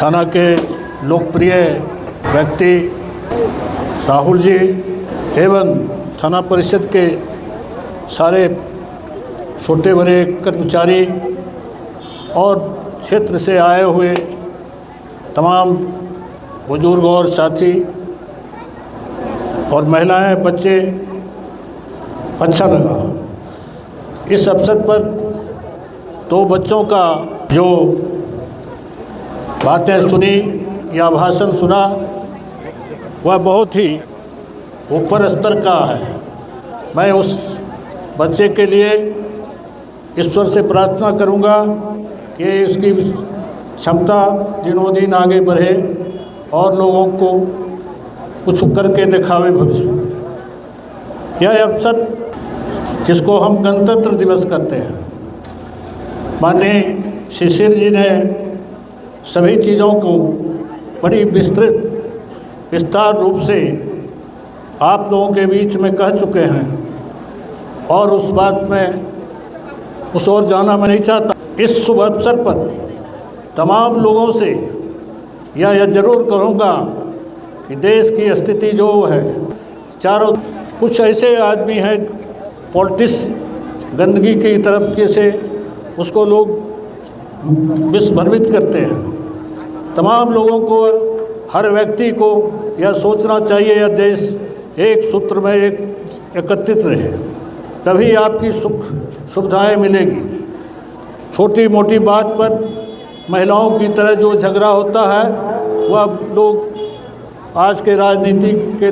थाना के लोकप्रिय व्यक्ति राहुल जी एवं थाना परिषद के सारे छोटे बड़े कर्मचारी और क्षेत्र से आए हुए तमाम बुजुर्ग और साथी और महिलाएं, बच्चे, अच्छा लगा। इस अवसर पर 2 बच्चों का जो बातें सुनी या भाषण सुना वह बहुत ही ऊपर स्तर का है। मैं उस बच्चे के लिए ईश्वर से प्रार्थना करूंगा कि उसकी क्षमता दिनों दिन आगे बढ़े और लोगों को कुछ करके दिखावे भविष्य में। यह अवसर जिसको हम गणतंत्र दिवस कहते हैं, माननीय शिशिर जी ने सभी चीज़ों को बड़ी विस्तार रूप से आप लोगों के बीच में कह चुके हैं और उस बात में उस ओर जाना मैं नहीं चाहता। इस शुभ अवसर पर तमाम लोगों से यह ज़रूर कहूँगा कि देश की स्थिति जो है, चारों कुछ ऐसे आदमी हैं पॉलिटिक्स गंदगी की तरफ के से उसको लोग विस्मृत करते हैं। तमाम लोगों को, हर व्यक्ति को यह सोचना चाहिए यह देश एक सूत्र में एकत्रित रहे, तभी आपकी सुविधाएं मिलेगी। छोटी मोटी बात पर महिलाओं की तरह जो झगड़ा होता है वह लोग आज के राजनीति के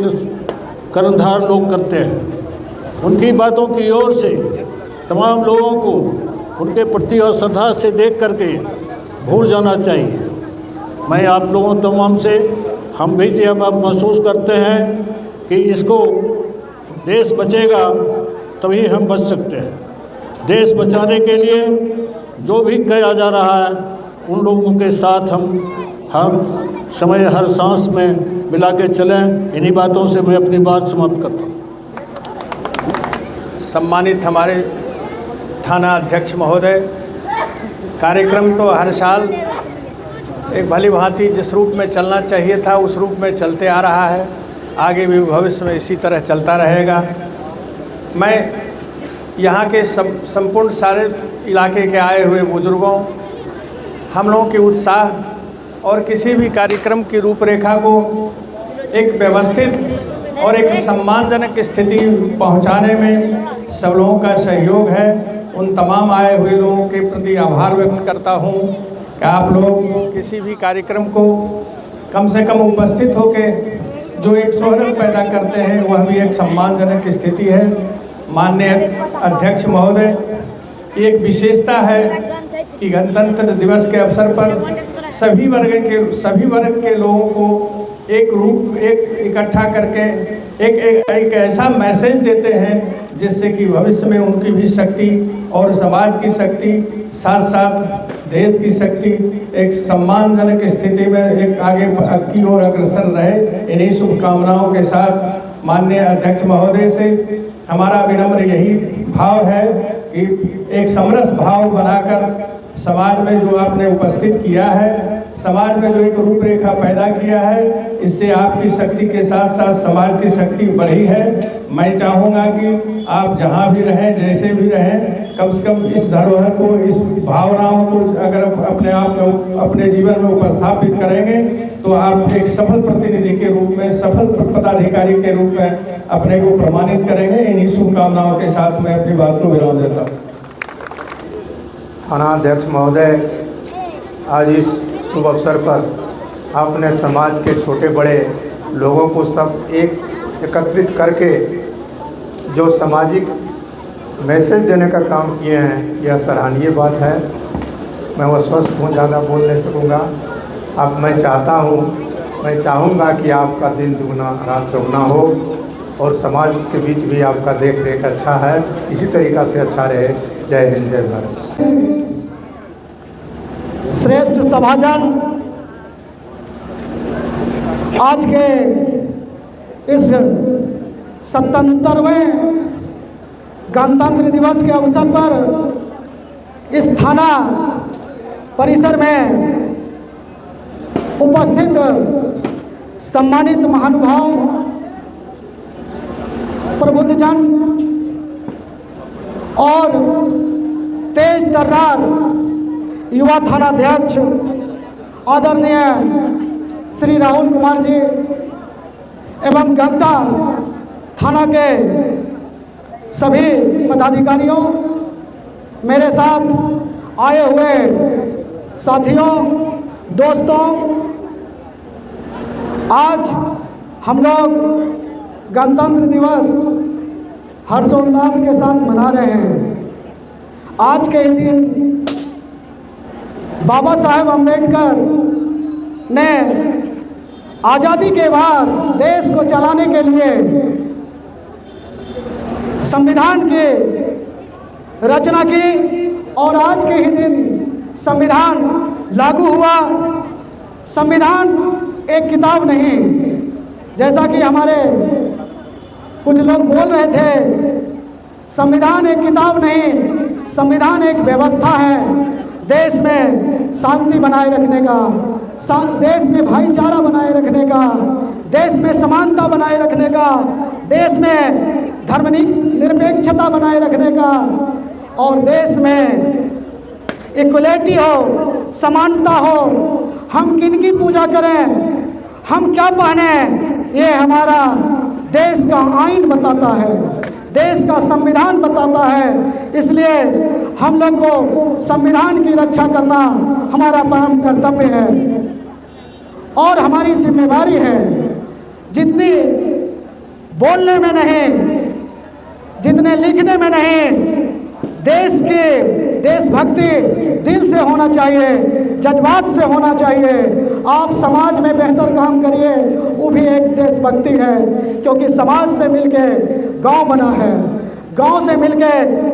कर्णधार लोग करते हैं। उनकी बातों की ओर से तमाम लोगों को उनके प्रति और श्रद्धा से देख करके भूल जाना चाहिए। मैं आप लोगों तमाम से हम भी अब महसूस करते हैं कि इसको देश बचेगा तभी हम बच सकते हैं। देश बचाने के लिए जो भी किया जा रहा है उन लोगों के साथ हम हर समय हर सांस में मिला के चलें। इन्हीं बातों से मैं अपनी बात समाप्त करता हूँ। सम्मानित हमारे थाना अध्यक्ष महोदय, कार्यक्रम तो हर साल एक भली भांति जिस रूप में चलना चाहिए था उस रूप में चलते आ रहा है, आगे भी भविष्य में इसी तरह चलता रहेगा। मैं यहाँ के संपूर्ण सारे इलाके के आए हुए बुजुर्गों, हम लोगों के उत्साह और किसी भी कार्यक्रम की रूपरेखा को एक व्यवस्थित और एक सम्मानजनक स्थिति पहुंचाने में सब लोगों का सहयोग है। उन तमाम आए हुए लोगों के प्रति आभार व्यक्त करता हूं कि आप लोग किसी भी कार्यक्रम को कम से कम उपस्थित होकर जो एक शोहरत पैदा करते हैं वह भी एक सम्मानजनक स्थिति है। माननीय अध्यक्ष महोदय, एक विशेषता है कि गणतंत्र दिवस के अवसर पर सभी वर्ग के लोगों को एक इकट्ठा करके एक ऐसा मैसेज देते हैं जिससे कि भविष्य में उनकी भी शक्ति और समाज की शक्ति साथ साथ देश की शक्ति एक सम्मानजनक स्थिति में एक आगे की ओर अग्रसर रहे। इन्हीं शुभकामनाओं के साथ माननीय अध्यक्ष महोदय से हमारा विनम्र यही भाव है कि एक समरस भाव बनाकर समाज में जो आपने उपस्थित किया है, समाज में जो एक रूपरेखा पैदा किया है, इससे आपकी शक्ति के साथ साथ समाज की शक्ति बढ़ी है। मैं चाहूँगा कि आप जहाँ भी रहें, जैसे भी रहें, कम से कम इस धरोहर को, इस भावनाओं को अगर अपने आप में अपने जीवन में उपस्थापित करेंगे तो आप एक सफल प्रतिनिधि के रूप में, सफल पदाधिकारी के रूप में अपने को प्रमाणित करेंगे। इन्हीं शुभकामनाओं के साथ मैं अपनी बात को विराम देता हूँ। थाना अध्यक्ष महोदय, आज इस शुभ अवसर पर आपने समाज के छोटे बड़े लोगों को सब एकत्रित करके जो सामाजिक मैसेज देने का काम किए हैं, यह सराहनीय बात है। मैं वो स्वस्थ हूँ, ज़्यादा बोल नहीं सकूँगा। अब मैं चाहूँगा कि आपका दिन दुगना रात चौगुना हो और समाज के बीच भी आपका देख रेख अच्छा है, इसी तरीक़ा से अच्छा रहे। जय हिंद, जय भारत। श्रेष्ठ सभाजन, आज के इस 77वें गणतंत्र दिवस के अवसर पर इस थाना परिसर में उपस्थित सम्मानित महानुभाव, प्रबुद्धजन और तेज तर्रार युवा थानाध्यक्ष आदरणीय श्री राहुल कुमार जी एवं गंगटा थाना के सभी पदाधिकारियों, मेरे साथ आए हुए साथियों, दोस्तों, आज हम लोग गणतंत्र दिवस हर्षोल्लास के साथ मना रहे हैं। आज के ही दिन बाबा साहेब अम्बेडकर ने आज़ादी के बाद देश को चलाने के लिए संविधान की रचना की और आज के ही दिन संविधान लागू हुआ। संविधान एक किताब नहीं, जैसा कि हमारे कुछ लोग बोल रहे थे, संविधान एक किताब नहीं, संविधान एक व्यवस्था है देश में शांति बनाए रखने का, देश में भाईचारा बनाए रखने का, देश में समानता बनाए रखने का, देश में धर्मनिरपेक्षता बनाए रखने का और देश में इक्वलिटी हो, समानता हो। हम किनकी पूजा करें, हम क्या पहने, ये हमारा देश का आईन बताता है, देश का संविधान बताता है। इसलिए हम लोग को संविधान की रक्षा करना हमारा परम कर्तव्य है और हमारी जिम्मेवारी है। जितनी बोलने में नहीं, जितने लिखने में नहीं, देश की देशभक्ति दिल से होना चाहिए, जज्बात से होना चाहिए। आप समाज में बेहतर काम करिए, वो भी एक देशभक्ति है, क्योंकि समाज से मिलके गांव बना है, गांव से मिलके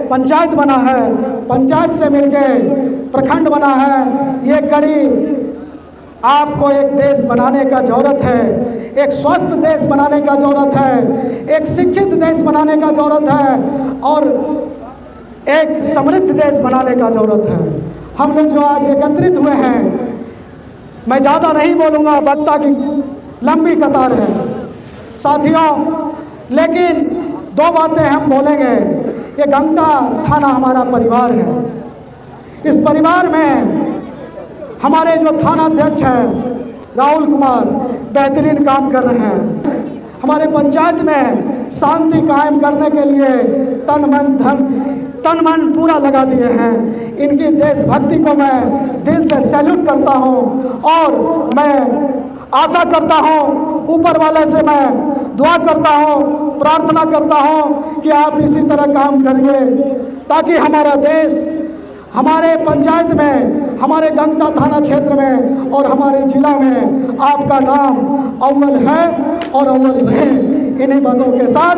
पंचायत बना है, पंचायत से मिलके प्रखंड बना है। ये कड़ी आपको एक देश बनाने का ज़रूरत है, एक स्वस्थ देश बनाने का ज़रूरत है, एक शिक्षित देश बनाने का ज़रूरत है और एक समृद्ध देश बनाने का ज़रूरत है। हम लोग जो आज एकत्रित हुए हैं, मैं ज़्यादा नहीं बोलूँगा, वक्ता की लंबी कतार है साथियों, लेकिन दो बातें हम बोलेंगे। ये गंगटा थाना हमारा परिवार है। इस परिवार में हमारे जो थानाध्यक्ष हैं राहुल कुमार बेहतरीन काम कर रहे हैं। हमारे पंचायत में शांति कायम करने के लिए तन मन पूरा लगा दिए हैं। इनकी देशभक्ति को मैं दिल से सैल्यूट करता हूं और मैं आशा करता हूं, ऊपर वाले से मैं दुआ करता हूं, प्रार्थना करता हूं कि आप इसी तरह काम करिए ताकि हमारा देश, हमारे पंचायत में, हमारे गंगटा थाना क्षेत्र में और हमारे जिला में आपका नाम अव्वल है और अव्वल रहे। इन्हीं बातों के साथ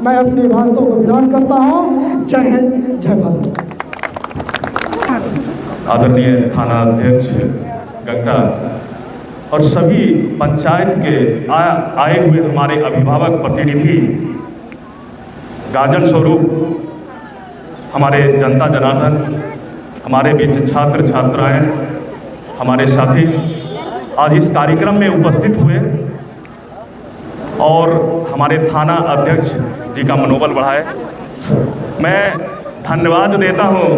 मैं अपनी बातों को विराम करता हूँ। जय हिंद, जय भारत। आदरणीय थाना अध्यक्ष गंगटा और सभी पंचायत के आए हुए हमारे अभिभावक प्रतिनिधि, गाजन स्वरूप, हमारे जनता जनार्दन, हमारे बीच छात्र छात्राएं, हमारे साथी आज इस कार्यक्रम में उपस्थित हुए और हमारे थाना अध्यक्ष जी का मनोबल बढ़ाए। मैं धन्यवाद देता हूं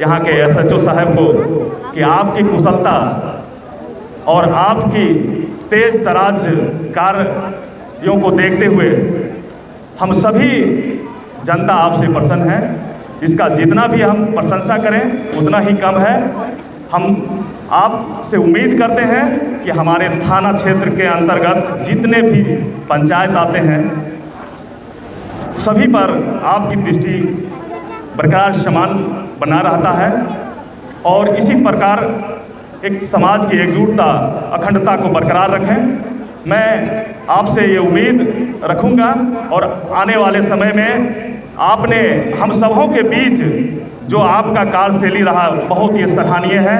यहाँ के SHO साहब को कि आपकी कुशलता और आपकी तेज तराज कार्यों को देखते हुए हम सभी जनता आपसे प्रसन्न है। इसका जितना भी हम प्रशंसा करें उतना ही कम है। हम आपसे उम्मीद करते हैं कि हमारे थाना क्षेत्र के अंतर्गत जितने भी पंचायत आते हैं सभी पर आपकी दृष्टि बरकरार समान बना रहता है और इसी प्रकार एक समाज की एकजुटता, अखंडता को बरकरार रखें। मैं आपसे ये उम्मीद रखूँगा और आने वाले समय में आपने हम सबों के बीच जो आपका कार्यशैली रहा बहुत ही सराहनीय है,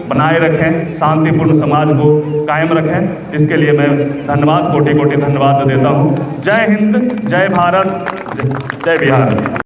बनाए रखें, शांतिपूर्ण समाज को कायम रखें। इसके लिए मैं धन्यवाद, कोटि कोटि धन्यवाद देता हूँ। जय हिंद, जय भारत, जय बिहार।